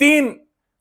3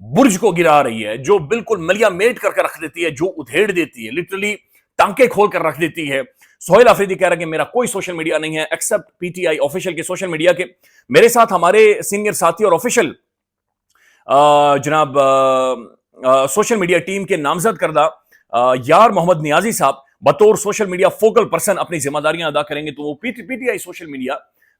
برج کو گرا رہی ہے, جو بالکل ملیا میٹ کر کے رکھ دیتی ہے, جو ادھیڑ دیتی ہے, لٹرلی ٹانکے کھول کر رکھ دیتی ہے. سہیل آفریدی کہہ رہا ہے کہ میرا کوئی سوشل میڈیا نہیں ہے accept P T I official کے سوشل میڈیا کے. میرے ساتھ ہمارے سینئر ساتھی اور آفیشیل جناب سوشل میڈیا ٹیم کے نامزد کردہ یار محمد نیازی صاحب بطور سوشل میڈیا فوکل پرسن اپنی ذمہ داریاں ادا کریں گے. تو وہ P T I social media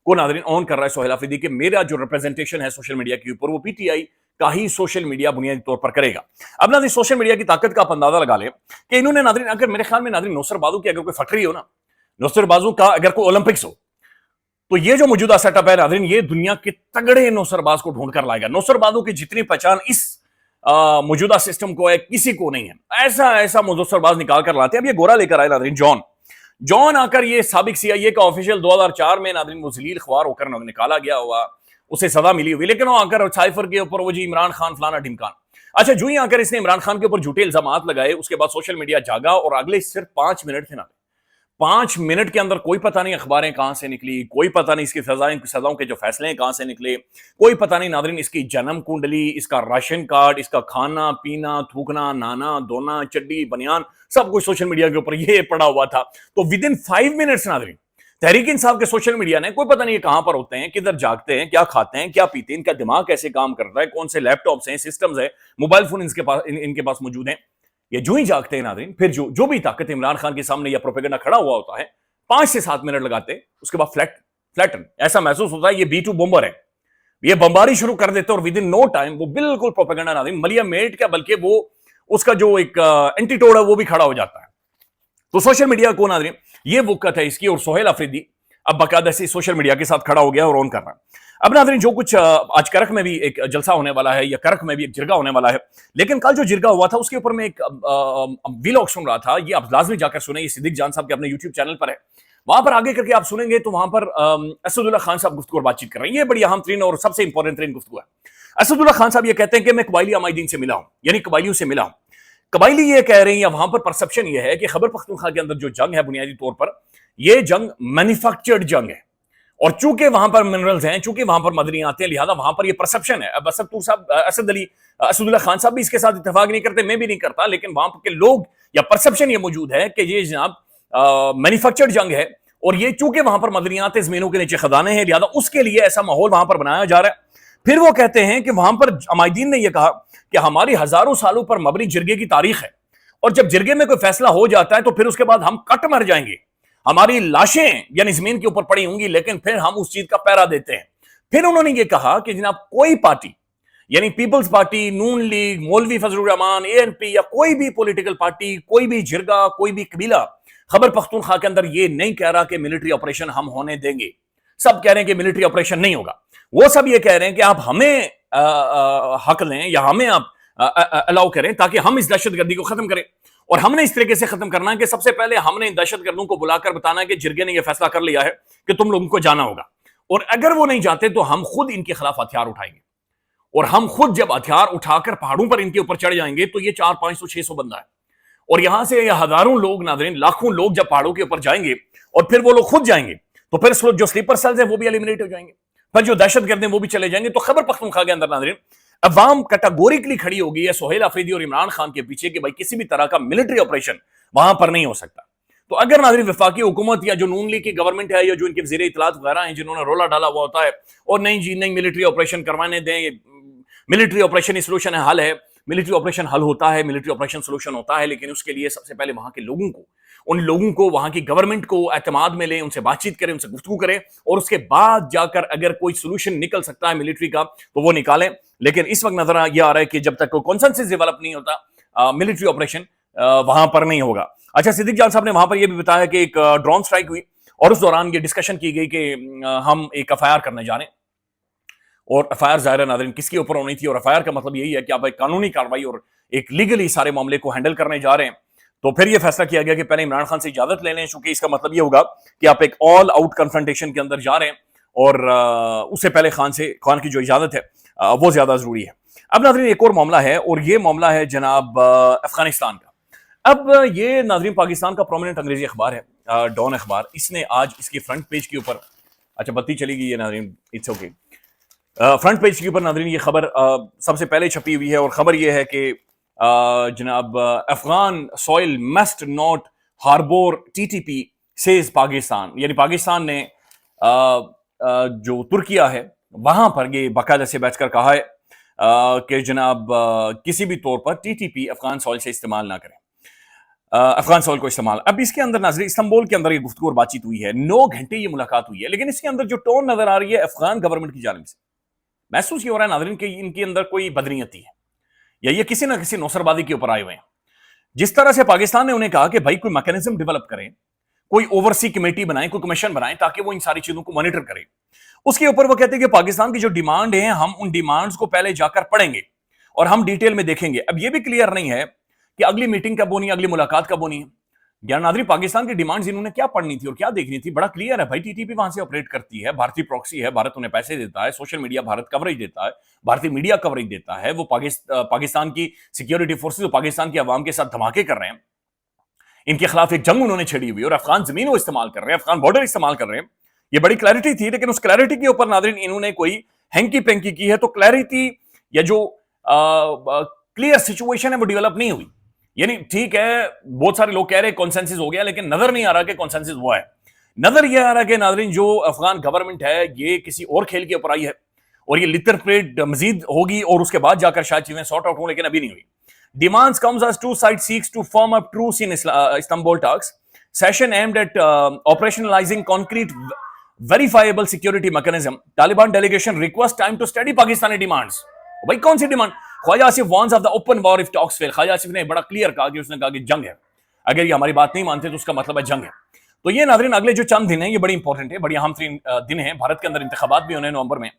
کو ناظرین آن کر رہا ہے سہیل آفریدی کہ میرا جو ریپرزنٹیشن ہے سوشل میڈیا کے اوپر وہ پی ٹی آئی کا ہی سوشل میڈیا بنیادی طور پر کرے گا. اب ناظرین سوشل میڈیا کی طاقت کا آپ اندازہ لگا لیں کہ انہوں نے ناظرین اگر میرے خیال میں ناظرین نوسر بازو کی اگر کوئی فٹری ہو نا, نوسر بازو کا اگر کوئی اولمپکس ہو, تو یہ جو موجودہ سیٹ اپ ہے ناظرین یہ دنیا کے تگڑے نوسر باز کو ڈھونڈ کر لائے گا. نوسر بازو کی جتنی پہچان اس موجودہ سسٹم کو ہے کسی کو نہیں ہے, ایسا نوسر باز نکال کر لاتے ہیں. اب یہ گورا لے کر آئے ناظرین جان آ کر یہ سابق سی آئی اے کا آفیشیل 2004 میں ناظرین وہ ذلیل خوار ہو کر نکالا گیا ہوا, اسے سزا ملی ہوئی, لیکن وہ آ کر سائفر کے اوپر وہ جی عمران خان فلانا ڈھمکان. اچھا جو ہی آ کر اس نے عمران خان کے اوپر جھوٹے الزامات لگائے, اس کے بعد سوشل میڈیا جاگا اور اگلے صرف 5 منٹ تھے نا, 5 منٹ کے اندر کوئی پتہ نہیں اخباریں کہاں سے نکلی, کوئی پتہ نہیں اس کی سزاؤں کے جو فیصلے ہیں کہاں سے نکلے, کوئی پتہ نہیں ناظرین اس کی جنم کنڈلی, اس کا راشن کارڈ, اس کا کھانا پینا تھوکنا نانا دھونا چڈی بنیان سب کچھ سوشل میڈیا کے اوپر یہ پڑا ہوا تھا. تو ود ان 5 منٹس ناظرین تحریک انصاف کے سوشل میڈیا نے کوئی پتہ نہیں کہاں پر ہوتے ہیں, کدھر جاگتے ہیں, کیا کھاتے ہیں, کیا پیتے ہیں, ان کا دماغ کیسے کام کرتا ہے, کون سے لیپ ٹاپس ہیں, سسٹمز ہیں, موبائل فون ان کے پاس موجود ہیں, یہ جو ہی جاگتے ہیں ناظرین پھر جو بھی طاقت عمران خان کے سامنے یا پروپیگنڈا کھڑا ہوا ہوتا ہے 5 سے 7 منٹ لگاتے ہیں, اس کے بعد فلیٹن ایسا محسوس ہوتا ہے یہ B2 بمبر ہے, یہ بمباری شروع کر دیتے اور ود ان نو ٹائم وہ بالکل پروپیگنڈا ناظرین ملیا میٹ کیا بلکہ وہ اس کا جو ایک اینٹیٹوڈ ہے وہ بھی کھڑا ہو جاتا ہے. تو سوشل میڈیا کو ناظرین یہ وقت ہے اس کی, اور سہیل آفریدی اب باقاعدہ سے سوشل میڈیا کے ساتھ کھڑا ہو گیا اور آن کر رہا ہے. اب ناظرین جو کچھ آج کرک میں بھی ایک جلسہ ہونے والا ہے یا کرک میں بھی ایک جرگہ ہونے والا ہے, لیکن کل جو جرگہ ہوا تھا اس کے اوپر میں ایک ویلاگ سن رہا تھا, یہ آپ لازمی جا کر سنیں, یہ صدیق جان صاحب کے اپنے یوٹیوب چینل پر ہے, وہاں پر آگے کر کے آپ سنیں گے تو وہاں پر اسد اللہ خان صاحب گفتگو اور بات چیت کر رہے ہیں. یہ بڑی اہم ترین اور سب سے امپورٹنٹ ترین گفتگو ہے. اسد اللہ خان صاحب یہ کہتے ہیں کہ میں قبائلی عمائدین سے ملا ہوں, یعنی قبائلیوں سے ملا ہوں. قبائلی یہ کہہ رہے ہیں یا وہاں پر پرسپشن یہ ہے کہ خیبر پختونخوا کے اندر جو جنگ ہے بنیادی طور پر یہ جنگ مینوفیکچرڈ جنگ ہے, اور چونکہ وہاں پر منرلز ہیں, چونکہ وہاں پر مدنیات ہیں, لہذا وہاں پر یہ پرسپشن ہے. اب اسد اللہ خان صاحب بھی اس کے ساتھ اتفاق نہیں کرتے, میں بھی نہیں کرتا, لیکن وہاں کے لوگ یا پرسپشن یہ موجود ہے کہ یہ جناب مینوفیکچرڈ جنگ ہے, اور یہ چونکہ وہاں پر مدنیات زمینوں کے نیچے خزانے ہیں, لہذا اس کے لیے ایسا ماحول وہاں پر بنایا جا رہا ہے. پھر وہ کہتے ہیں کہ وہاں پر عمائدین نے یہ کہا کہ ہماری ہزاروں سالوں پر مبنی جرگے کی تاریخ ہے, اور جب جرگے میں کوئی فیصلہ ہو جاتا ہے تو پھر اس کے بعد ہم کٹ مر جائیں گے, ہماری لاشیں یعنی زمین کے اوپر پڑی ہوں گی, لیکن پھر ہم اس چیز کا پیرا دیتے ہیں. پھر انہوں نے یہ کہا کہ جناب کوئی پارٹی یعنی پیپلز پارٹی, نون لیگ, مولوی فضل الرحمان, ANP یا کوئی بھی پولیٹیکل پارٹی, کوئی بھی جرگہ, کوئی بھی قبیلہ خیبر پختونخوا کے اندر یہ نہیں کہہ رہا کہ ملٹری آپریشن ہم ہونے دیں گے. سب کہہ رہے ہیں کہ ملٹری آپریشن نہیں ہوگا. وہ سب یہ کہہ رہے ہیں کہ آپ ہمیں حق لیں یا ہمیں آپ الاؤ کریں تاکہ ہم اس دہشت گردی کو ختم کریں, اور ہم نے اس طریقے سے ختم کرنا ہے کہ سب سے پہلے ہم نے دہشت گردوں کو بلا کر بتانا ہے کہ جرگے نے یہ فیصلہ کر لیا ہے کہ تم لوگوں کو جانا ہوگا, اور اگر وہ نہیں جاتے تو ہم خود ان کے خلاف ہتھیار اٹھائیں گے, اور ہم خود جب ہتھیار اٹھا کر پہاڑوں پر ان کے اوپر چڑھ جائیں گے تو یہ 400-500-600 بندہ ہے, اور یہاں سے یہ ہزاروں لوگ ناظرین لاکھوں لوگ جب پہاڑوں کے اوپر جائیں گے اور پھر وہ لوگ خود جائیں گے تو پھر جو سلیپر سیلز ہیں وہ بھی ایلیمنیٹ ہو جائیں گے, پھر جو دہشت گرد ہیں وہ بھی چلے جائیں گے. تو خیبر پختونخوا کے اندر ناظرین عوام کیٹاگوریکلی کھڑی ہو گئی ہے سہیل آفریدی اور عمران خان کے پیچھے کہ بھائی کسی بھی طرح کا ملٹری آپریشن وہاں پر نہیں ہو سکتا. تو اگر ناظرین وفاقی حکومت یا جو نون لیگ کی گورنمنٹ ہے یا جو ان کے وزیر اطلاعات وغیرہ ہیں جنہوں نے رولا ڈالا ہوا ہوتا ہے اور نہیں جی نہیں ملٹری آپریشن کروانے دیں, ملٹری آپریشن ہی سولوشن ہے, حل ہے, ملٹری آپریشن حل ہوتا ہے, ملٹری آپریشن سولوشن ہوتا ہے, لیکن اس کے لیے سب سے پہلے وہاں کے لوگوں کو, ان لوگوں کو وہاں کی گورنمنٹ کو اعتماد میں لیں, ان سے بات چیت کریں, ان سے گفتگو کریں, اور اس کے بعد جا کر اگر کوئی سولوشن نکل سکتا ہے ملٹری کا تو وہ نکالیں. لیکن اس وقت نظر یہ آ رہا ہے کہ جب تک کوئی کنسنسس ڈیولپ نہیں ہوتا ملٹری آپریشن وہاں پر نہیں ہوگا. اچھا صدیق جان صاحب نے وہاں پر یہ بھی بتایا کہ ایک ڈرون سٹرائک ہوئی اور اس دوران یہ ڈسکشن کی گئی کہ ہم ایک FIR کرنے جا رہے ہیں, اور FIR ظاہر ناظرین کس کے اوپر ہونی تھی, اور FIR کا مطلب یہی ہے کہ آپ ایک قانونی کارروائی اور ایک لیگلی سارے معاملے کو ہینڈل کرنے جا رہے ہیں. تو پھر یہ فیصلہ کیا گیا کہ پہلے عمران خان سے اجازت لے لیں, چونکہ اس کا مطلب یہ ہوگا کہ آپ ایک آل آؤٹ کنفرنٹیشن کے اندر جا رہے ہیں, اور اس سے پہلے خان کی جو اجازت ہے وہ زیادہ ضروری ہے. اب ناظرین ایک اور معاملہ ہے, اور یہ معاملہ ہے جناب افغانستان کا. اب یہ ناظرین پاکستان کا پرومیننٹ انگریزی اخبار ہے ڈان اخبار, اس نے آج اس کی فرنٹ پیج کے اوپر, اچھا بتی چلی گئی ہے ناظرین, اٹس اوکے, فرنٹ پیج کے اوپر ناظرین یہ خبر سب سے پہلے چھپی ہوئی ہے، اور خبر یہ ہے کہ جناب Afghan soil must not harbour T T P says Pakistan, یعنی پاکستان نے جو ترکیہ ہے وہاں پر یہ باقاعدہ سے بیٹھ کر کہا ہے کہ جناب کسی بھی طور پر T T P Afghan soil سے استعمال نہ کریں، افغان سوئل کو استعمال۔ اب اس کے اندر ناظرین استنبول کے اندر یہ گفتگو اور بات چیت ہوئی ہے، 9 گھنٹے یہ ملاقات ہوئی ہے، لیکن اس کے اندر جو ٹون نظر آ رہی ہے افغان گورنمنٹ کی جانب سے، محسوس یہ ہو رہا ہے ناظرین کہ ان کے اندر کوئی بدنیتی ہے یا یہ کسی نہ کسی نوسربادی کے اوپر آئے ہوئے ہیں۔ جس طرح سے پاکستان نے انہیں کہا کہ بھائی کوئی میکینزم ڈیولپ کریں، کوئی اوورسی کمیٹی بنائیں، کوئی کمیشن بنائیں تاکہ وہ ان ساری چیزوں کو مانیٹر کرے، اس کے اوپر وہ کہتے ہیں کہ پاکستان کی جو ڈیمانڈ ہیں ہم ان ڈیمانڈز کو پہلے جا کر پڑھیں گے اور ہم ڈیٹیل میں دیکھیں گے۔ اب یہ بھی کلیئر نہیں ہے کہ اگلی میٹنگ کب ہونی ہے، اگلی ملاقات کب ہونی ہے۔ یا ناظرین پاکستان کی ڈیمانڈز انہوں نے کیا پڑھنی تھی اور کیا دیکھنی تھی، بڑا کلیئر ہے بھائی، ٹی ٹی پی وہاں سے آپریٹ کرتی ہے، بھارتی پروکسی ہے، بھارت انہیں پیسے دیتا ہے، سوشل میڈیا بھارت کوریج دیتا ہے، بھارتی میڈیا کوریج دیتا ہے، وہ پاکستان کی سیکیورٹی فورسز اور پاکستان کی عوام کے ساتھ دھماکے کر رہے ہیں، ان کے خلاف ایک جنگ انہوں نے چھڑی ہوئی اور افغان زمین وہ استعمال کر رہے ہیں، افغان بارڈر استعمال کر رہے ہیں۔ یہ بڑی کلیئرٹی تھی، لیکن اس کلیئرٹی کے اوپر ناظرین انہوں نے کوئی ہینکی پینکی کی ہے، تو کلیئرٹی یا جو کلیئر سچویشن ہے وہ ڈیولپ نہیں ہوئی۔ یعنی ٹھیک ہے بہت سارے لوگ کہہ رہے ہیں کانسنسس ہو گیا، لیکن نظر نہیں آ رہا کہ کانسنسس ہوا ہے۔ نظر یہ آ رہا کہ ناظرین جو افغان گورنمنٹ ہے یہ کسی اور کھیل کے اوپر آئی ہے اور یہ لٹر پریڈ مزید ہوگی اور اس کے بعد جا کر شاید چیزیں سارٹ آؤٹ ہوں، لیکن ابھی نہیں ہوئی۔ Demands comes as two sides seeks to firm up truce in Istanbul talks. Session aimed at operationalizing concrete verifiable security mechanism. Taliban delegation request time to study Pakistani demands. بھائی کون سی demand? Khawaja Asif warns of the open war if talks fail. Khawaja Asif نے بڑا clear کہا کہ اس نے کہا کہ جنگ ہے، اگر یہ ہماری بات نہیں مانتے تو اس کا مطلب ہے جنگ ہے۔ تو یہ ناظرین اگلے جو چند دن ہیں یہ بڑی امپورٹنٹ ہے، بڑی اہم ترین دن ہیں۔ بھارت کے اندر انتخابات بھی ہونے نومبر میں،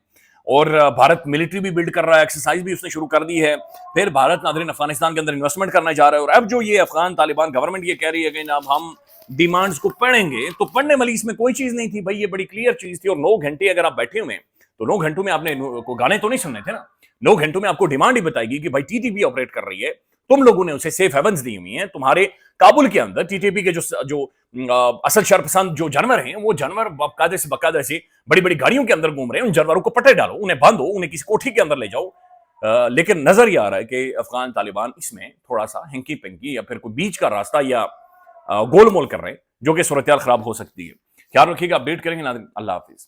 اور بھارت ملٹری بھی بلڈ کر رہا ہے، ایکسرسائز بھی اس نے شروع کر دی ہے، پھر بھارت ناظرین افغانستان کے اندر انویسٹمنٹ کرنا چاہ رہا ہے، اور اب جو یہ افغان طالبان گورنمنٹ یہ کہہ رہی ہے کہ جناب ہم ڈیمانڈز کو پڑھیں گے، تو پڑھنے والی اس میں کوئی چیز نہیں تھی بھائی، یہ بڑی کلیئر چیز تھی۔ اور 9 گھنٹے اگر آپ بیٹھے ہوئے ہیں تو 9 گھنٹوں میں آپ نے کو گانے تو نہیں سننے تھے نا، 9 گھنٹوں میں آپ کو ڈیمانڈ ہی بتائے گی کہ بھائی ٹی ٹی پی آپریٹ کر رہی ہے، تم لوگوں نے اسے سیف ہیونز دی ہوئی ہیں، تمہارے کابل کے اندر ٹی ٹی پی کے جو اصل شرپسند جو جانور ہیں وہ جانور باقاعدہ سے بڑی بڑی گاڑیوں کے اندر گھوم رہے ہیں، ان جانوروں کو پٹے ڈالو، انہیں باندھو، انہیں کسی کوٹھی کے اندر لے جاؤ۔ لیکن نظر یہ آ رہا ہے کہ افغان طالبان اس میں تھوڑا سا ہنکی پنکی یا پھر کوئی بیچ کا راستہ یا گول مول کر رہے ہیں، جو کہ صورتحال خراب ہو سکتی ہے۔ خیال رکھیے گا، اپڈیٹ کریں گے ناظرین۔ اللہ حافظ۔